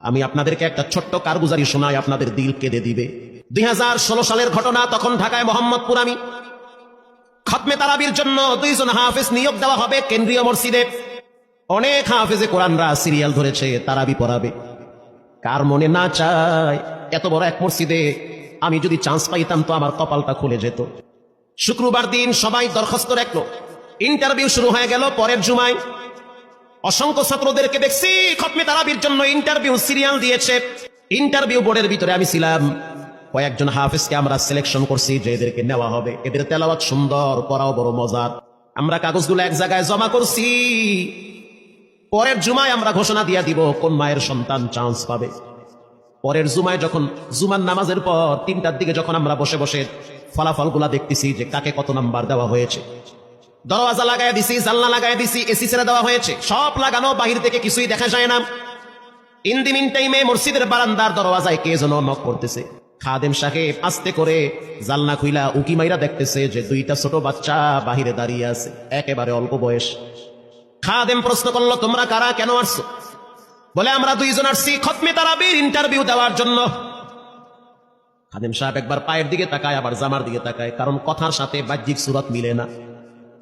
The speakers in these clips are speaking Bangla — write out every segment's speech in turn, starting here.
আমি আপনাদেরকে একটা ছোট্ট কারগুজারি শোনাই, আপনাদের দিল কেঁদে দিবে। 2016 সালের ঘটনা। তখন ঢাকায় মোহাম্মদপুর আমি খতমে তারাবির জন্য 2 জন হাফেজ নিয়োগ দেওয়া হবে কেন্দ্রীয় মসজিদে। অনেক হাফেজে কোরআনরা সিরিয়াল ধরেছে তারাবি পড়াবে। কার মনে না চায় এত বড় এক মসজিদে আমি যদি চান্স পাইতাম তো আমার কপালটা খুলে যেত। শুক্রবার দিন সবাই দরখাস্ত রাখলো, ইন্টারভিউ শুরু হয়ে গেল। পরের জুমায় অসংখ্য ছাত্রদেরকে দেখছি খতমে তারাবির জন্য ইন্টারভিউ সিরিয়াল দিয়েছে। ইন্টারভিউ বোর্ডের ভিতরে আমি ছিলাম। কয়েকজন হাফেজকে আমরা সিলেকশন করছি যে এদেরকে নেওয়া হবে। এদের তেলাওয়াত সুন্দর, পড়াও বড় মজার। আমরা কাগজগুলো এক জায়গায় জমা করছি। পরের জুমায় আমরা ঘোষণা দিয়ে দিব কোন মায়ের সন্তান চান্স পাবে। পরের জুমায় যখন জুমার নামাজের পর 3টার দিকে যখন আমরা বসে বসে ফলাফলগুলা দেখতেছি যে কাকে কত নাম্বার দেওয়া হয়েছে, দরওয়াজা লাগাই দিছি, জানলা লাগাই দিছি, এসি ছেড়ে দেওয়া হয়েছে, সব লাগানো, বাহির থেকে কিছুই দেখা যায় না। ইন দি মিন টাইমে মসজিদের বারান্দার দরওয়াজায় কে যেন নক করতেছে। খাদেম সাহেব আস্তে করে জানলা খুইলা উকি মাইরা দেখতেছে যে 2টা ছোট বাচ্চা বাহিরে দাঁড়িয়ে আছে, একেবারে অল্প বয়স। খাদেম প্রশ্ন করলো, তোমরা কারা, কেন আসছো? বলে, আমরা 2 জন আসছি খতমে তারাবির ইন্টারভিউ দেওয়ার জন্য। খাদেম সাহেব একবার পায়ের দিকে তাকায়, আবার জামার দিকে তাকায়, কারণ কথার সাথে বাহ্যিক সুরত মিলে না।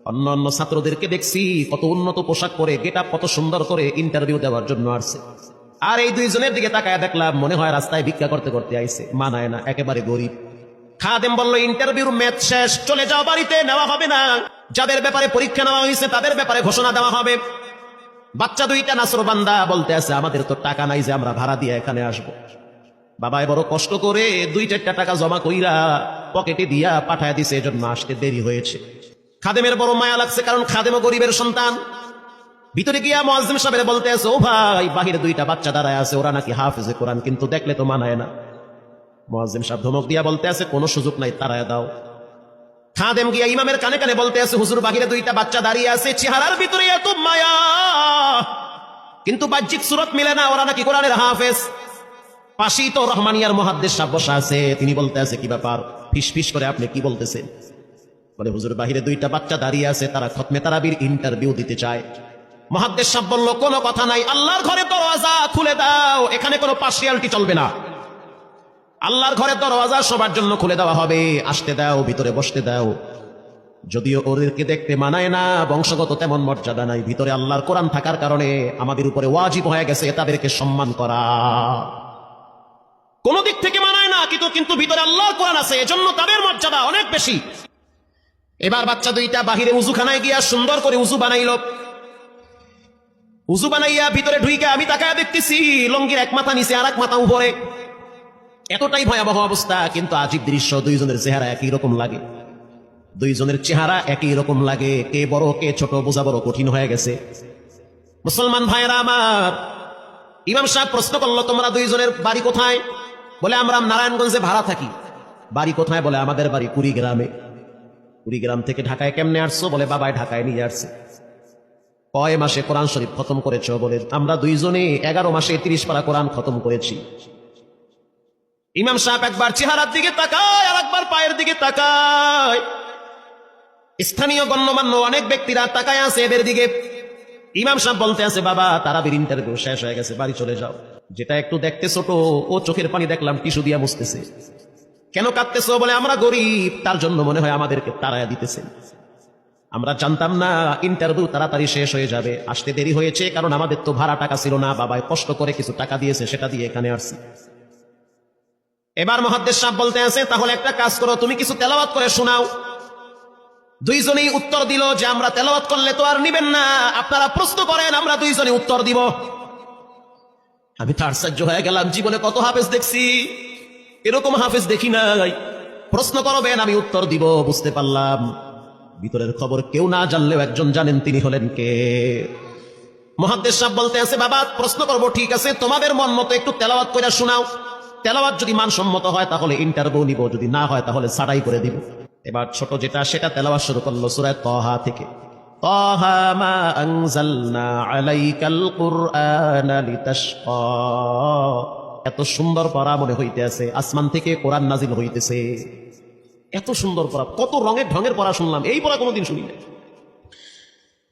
অন্য অন্য ছাত্রদেরকে দেখছি কত উন্নত পোশাক পরে, গেটআপ কত সুন্দর করে ইন্টারভিউ দেওয়ার জন্য আসছে। আর এই 2 জনের দিকে তাকায় দেখলাম মনে হয় রাস্তায় ভিক্ষা করতে করতে আইছে, মানায় না, একেবারে গরিব। খাদেম বলল, ইন্টারভিউর ম্যাচ শেষ, চলে যাও বাড়িতে, নেওয়া হবে না। যাদের ব্যাপারে পরীক্ষা নেওয়া হয়েছে তাদের ব্যাপারে ঘোষণা দেওয়া হবে। বাচ্চা 2টা নাসরবান্দা বলতে আছে, আমাদের তো টাকা নাই যে আমরা ভাড়া দিয়ে এখানে আসবো। বাবাই বড় কষ্ট করে 2-4 টাকা জমা কইরা পকেটে দিয়া পাঠায় দিছে, এজন্য আসতে দেরি হয়েছে। খাদেমের বড় মায়া লাগছে, কারণ খাদেমও গরিবের সন্তান। ভিতরে গিয়া মুয়াজ্জিম সাহেব বলতে আছে, ও ভাই, বাহিরে 2টা বাচ্চা দাঁড়ায় আছে, ওরা নাকি হাফেজে কোরআন, কিন্তু দেখলে তো মানায় না। মুয়াজ্জিম সাহেব ধমক দিয়া বলতে আছে, কোনো সুযোগ নাই, তাড়ায় দাও। খাদেম গিয়া ইমামের কানে কানে বলতে আছে, হুজুর, বাহিরে 2টা বাচ্চা দাঁড়িয়ে আছে, চেহারার ভিতরে এত মায়া, কিন্তু বাহ্যিক সুরত মিলে না, ওরা নাকি কোরআনের হাফেজ। পাশেই তো রহমানিয়ার মুহাদ্দিস সাহেব বসা আছে, তিনি বলতে আছে, কি ব্যাপার, ফিস ফিস করে আপনি কি বলতেছেন? বলে, হুজুর, বাহিরে 2টা বাচ্চা দাঁড়িয়ে আছে, তারা খতমে তারাবির ইন্টারভিউ দিতে চায়। মুহাদ্দিস সাহেব বলল, কোনো কথা নাই, আল্লাহর ঘরে দরওয়াজা খুলে দাও, এখানে কোনো পার্সিয়ালিটি চলবে না। আল্লাহর ঘরের দরওয়াজা সবার জন্য খুলে দেওয়া হবে, আসতে দাও, ভিতরে বসতে দাও। যদিও ওদেরকে দেখতে মানায় না, বংশগত তেমন মর্যাদা নাই, ভিতরে আল্লাহর কোরআন থাকার কারণে আমাদের উপরে ওয়াজিব হয়ে গেছে তাদেরকে সম্মান করা। কোন দিক থেকে মানায় না, কিন্তু ভিতরে আল্লাহর কোরআন আছে, এজন্য তাদের মর্যাদা অনেক বেশি। এবার বাচ্চা 2টা বাহিরে উজুখানায় গিয়া সুন্দর করে উজু বানাইল। উজু বানাইয়া ভিতরে ঢুইকে আমি তাকায় দেখতেছি লঙ্গির এক মাথা নিচে আর এক মাথা উপরে। এতটাই ভয়াবহ অবস্থা, কিন্তু আজীব দৃশ্য। 2 জনের চেহারা একই রকম লাগে, 2 জনের চেহারা একই রকম লাগে। কে বড় কে ছোট বোঝা বড় কঠিন হয়ে গেছে। মুসলমান ভাইরা আমার, ইমাম সাহেব প্রশ্ন করলো, তোমরা 2 জনের বাড়ি কোথায়? বলে, আমরা নারায়ণগঞ্জে ভাড়া থাকি। বাড়ি কোথায়? বলে, আমাদের বাড়ি কুড়িগ্রামে। কুড়িগ্রাম থেকে ঢাকায় কেমনে আসছো? বলে, বাবাই ঢাকায় নিয়ে আসছে। কয় মাসে কোরআন শরীফ খতম করেছো? বলে, আমরা 2 জনে 11 মাসে 30 পারা কোরআন খতম করেছি। ইমাম সাহেব একবার চেহারার দিকে তাকায়, আর একবার পায়ের দিকে তাকায়। স্থানীয় গণ্যমান্য অনেক ব্যক্তিরা তাকায় আছে এদের দিকে। ইমাম সাহেব বলতে আছে, বাবা, তারাবির ইন্টারভিউ শেষ হয়ে গেছে, বাড়ি চলে যাও। যেটা একটু দেখতে ছোট, ও চোখের পানি দেখলাম টিস্যু দিয়া মুছতেছে। কেন কাঁদতেছো? বলে, আমরা গরিব, তার জন্য মনে হয় আমাদেরকে তাড়ায়া দিতেছে। আমরা জানতাম না ইন্টারভিউ তাড়াতাড়ি শেষ হয়ে যাবে, আসতে দেরি হয়েছে, কারণ আমাদের তো ভাড়া টাকা ছিল না, বাবাই কষ্ট করে কিছু টাকা দিয়েছে, সেটা দিয়ে এখানে আসছি। এবার মুহাদ্দিস সাহেব বলতে আছে, তাহলে একটা কাজ করো, তুমি কিছু তেলাওয়াত করে শোনাও। 2 জনেই উত্তর দিল যে, আমরা তেলাওয়াত করলে তো আর নিবেন না, আপনারা প্রশ্ন করেন, আমরা 2 জনে উত্তর দিব। আমি তো আশ্চর্য হয়ে গেলাম, জীবনে কত হাফেজ দেখছি, এরকম হাফেজ দেখি নাই। প্রশ্ন করবেন, আমি উত্তর দিব। বুঝতে পারলাম ভিতরের খবর কেউ না জানলেও একজন জানেন, তিনি হলেন কে? মুহাদ্দিস সাহেব বলতে আছে, বাবা, প্রশ্ন করব, ঠিক আছে, তোমাদের মন মতো একটু তেলাওয়াত করে শোনাও। তেলাওয়াত যদি মানসম্মত হয় তাহলে ইন্টারভিউ নিব, যদি না হয় তাহলে ছাড়াই করে দিব। এবার ছোট যেটা সেটা তেলাওয়াত শুরু করলো সূরা তাহা থেকে। তাহা মা আনজালনা আলাইকাল কুরআনা লিতাশকা। এত সুন্দর পড়া মনে হইতে আছে, আসমান থেকে কোরআন নাজিল হইতেছে। এত সুন্দর পড়া, কত রঙের ঢঙের পড়া শুনলাম, এই পড়া কোনোদিন শুনি না।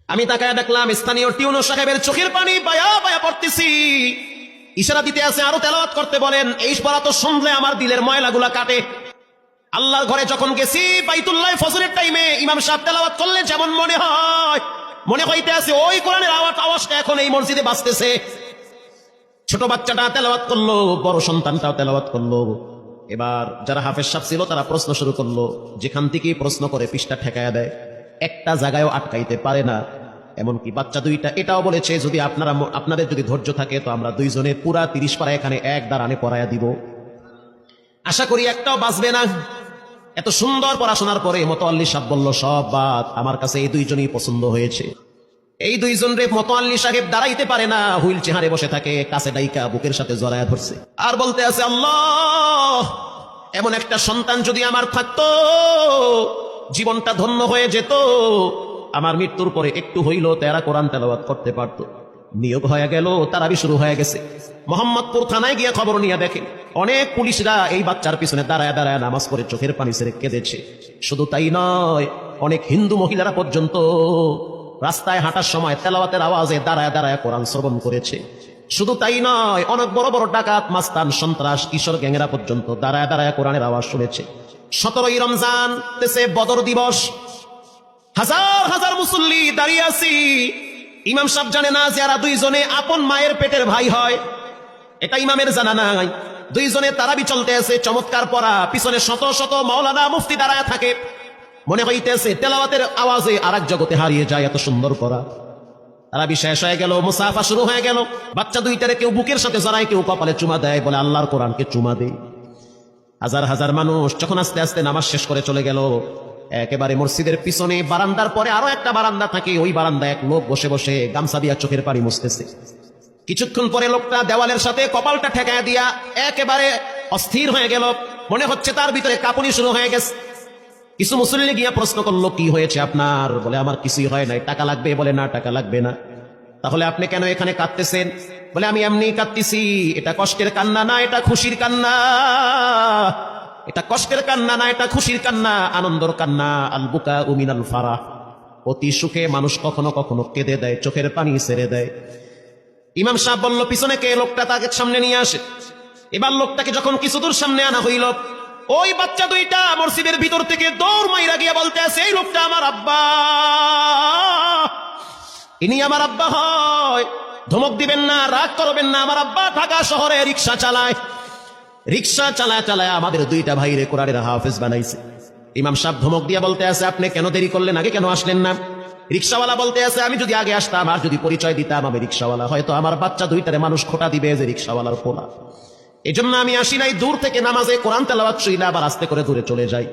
আমি তাকায় দেখলাম স্থানীয় টিউনো সাহেবের চোখের পানি বায়া বায়া পড়তেছি। ইশারা দিতে আছে আরো তেলাওয়াত করতে বলেন। এই পড়া তো শুনলে আমার দিলের ময়লাগুলা কাটে। আল্লাহর ঘরে যখন গেছি বাইতুল্লাহ ফজরের টাইমে ইমাম সাহেব তেলাওয়াত করলে যেমন মনে হইতে আছে ওই কোরআনের আওয়াজটা এখন এই মসজিদে বাজতেছে। ছোট বাচ্চাটা তেলাওয়াত করলো, বড় সন্তানটাও তেলাওয়াত করলো। এবার যারা হাফেজ সাহেব ছিল তারা প্রশ্ন শুরু করলো, যেখান থেকে প্রশ্ন করে পৃষ্ঠা ঠেকায়া দেয়, একটা জায়গায়ও আটকাইতে পারে না। এমনকি বাচ্চা দুইটা এটাও বলেছে, যদি আপনাদের যদি ধৈর্য থাকে তো আমরা দুইজনে পুরা 30 পারা এখানে এক দাঁড়ানে পড়ায়া দিব। আশা করি একটাও বাঁচবে না। এত সুন্দর পড়াশোনার পরে মোতাল্লি সাহেব বলল, সব বাদ, আমার কাছে এই দুইজনই পছন্দ হয়েছে। এই দুইজন রে মোতাল্লি সাহেব দাঁড়াইতে পারে না, হুইল চেহারে বসে থাকে, কাছে ডাইকা বুকের সাথে জড়ায়া ধরছে আর বলতে আছে, আল্লাহ, এমন একটা সন্তান যদি আমার থাকতো জীবনটা ধন্য হয়ে যেত। আমার মৃত্যুর পরে একটু হইলো তেরা কোরআন তেলাওয়াত করতে পারতো। নিয়োগ হয়ে গেল, তারাবি শুরু হয়ে গেছে। মোহাম্মদপুর থানায় গিয়ে খবর নিয়ে দেখে অনেক পুলিশরা এই বাচ্চার পিছনে দাঁড়ায় দাঁড়ায় নামাজ পড়ে চোখের পানি ছেড়ে কেঁদেছে। শুধু তাই নয়, অনেক হিন্দু মহিলারা পর্যন্ত রাস্তায় হাঁটার সময় তেলাওয়াতের আওয়াজে দাঁড়ায় দাঁড়ায় কোরআন শ্রবণ করেছে। শুধু তাই নয়, অনেক বড় বড় ডাকাত, মাস্তান, সন্ত্রাস, কিশোর গ্যাংরা পর্যন্ত দাঁড়ায় দাঁড়ায় কোরআনের আওয়াজ শুনেছে। 17ই রমজান দেশে বদর দিবস, হাজার হাজার মুসল্লি দাঁড়িয়ে আছি। ইমাম সাহেব জানে না যারা দুইজনে আপন মায়ের পেটের ভাই হয়, এটা ইমামের জানা নাই। দুইজনে তারাবি চলতে আছে, চমৎকার পড়া, পিছনে শত শত মাওলানা মুফতি দাঁড়ায় থাকে। মনে হইতেছে তেলাওয়াতের আওয়াজে আরেক জগতে হারিয়ে যায়, এত সুন্দর পড়া। তারাবি শেষ হয়ে গেল, মুসাফা শুরু হয়ে গেল। বাচ্চা দুইটারে কেউ বুকের সাথে জড়ায়, কেউ কপালে চুমা দেয়, বলে আল্লাহর কোরআনকে চুমা দেয়। হাজার হাজার মানুষ যখন আস্তে আস্তে নামাজ শেষ করে চলে গেল, একেবারে মসজিদের পিছনে বারান্দার পরে আরো একটা বারান্দা থাকে, ওই বারান্দায় এক লোক বসে বসে গামছা দিয়া চোখের পানি মুছতেছে। কিছুক্ষণ পরে লোকটা দেওয়ালের সাথে কপালটা ঠেকায় দিয়া একেবারে অস্থির হয়ে গেল, মনে হচ্ছে তার ভিতরে কাঁপুনি শুরু হয়ে গেছে। কিছু মুসল্লি গিয়া প্রশ্ন করলো, কি হয়েছে আপনার? বলে আমার কিছুই হয় নাই। টাকা লাগবে? বলে না, টাকা লাগবে না। তাহলে আপনি কেন এখানে কাঁদতেছেন? বলে আমি এমনি কাঁদতেছি, এটা কষ্টের কান্না না, এটা খুশির কান্না। এটা কষ্টের কান্না না, এটা খুশির কান্না, আনন্দর কান্না। আল বুকা মিনাল ফারাহ, অতি সুখে মানুষ কখনো কখনো কেঁদে দেয়, চোখের পানি ছেড়ে দেয়। ইমাম সাহেব বলল, পিছনে কে? লোকটা তাকে সামনে নিয়ে আসে। এবার লোকটাকে যখন কিছু দূর সামনে আনা হইল, ওই বাচ্চা দুইটা মসজিদের ভিতর থেকে দৌড় মাইরা গিয়া বলতে আছে, এই লোকটা আমার আব্বা, ইনি আমার আব্বা হয়। ধমক দিবেন না, রাগ করবেন না, আমার আব্বা ঢাকা শহরে রিক্সা চালায়। রিক্সা চালায় চালায় আমাদের দুইটা ভাইরে কোরআনের হাফেজ বানাইছে। ইমাম সাহেব ধমক দিয়া বলতে আছে, আপনি কেন দেরি করলেন? আগে কেন আসলেন না? রিক্সাওয়ালা বলতে আছে, আমি যদি আগে আসতাম আর যদি পরিচয় দিতাম আমি রিক্সাওয়ালা, হয়তো আমার বাচ্চা দুইটারে মানুষ খোটা দিবে যে রিক্সাওয়ালার পোলা। এই জন্য আমি আসি নাই। দূর থেকে নামাজে কোরআন তেলাওয়াত শুইলে আবার আস্তে করে দূরে চলে যাই।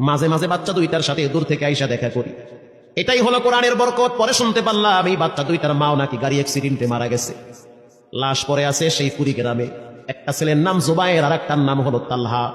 মাঝে মাঝে বাচ্চা দুইটার সাথে দূর থেকে আইসা দেখা করি। এটাই হলো কোরআনের বরকত। পরে শুনতে পারলাম এই বাচ্চা দুইটার মাও নাকি গাড়ি অ্যাক্সিডেন্টে মারা গেছে। লাশ পরে আছে সেই কুড়িগ্রামে। একটা ছেলের নাম জুবায়ের আর একটার নাম হলো তালহা।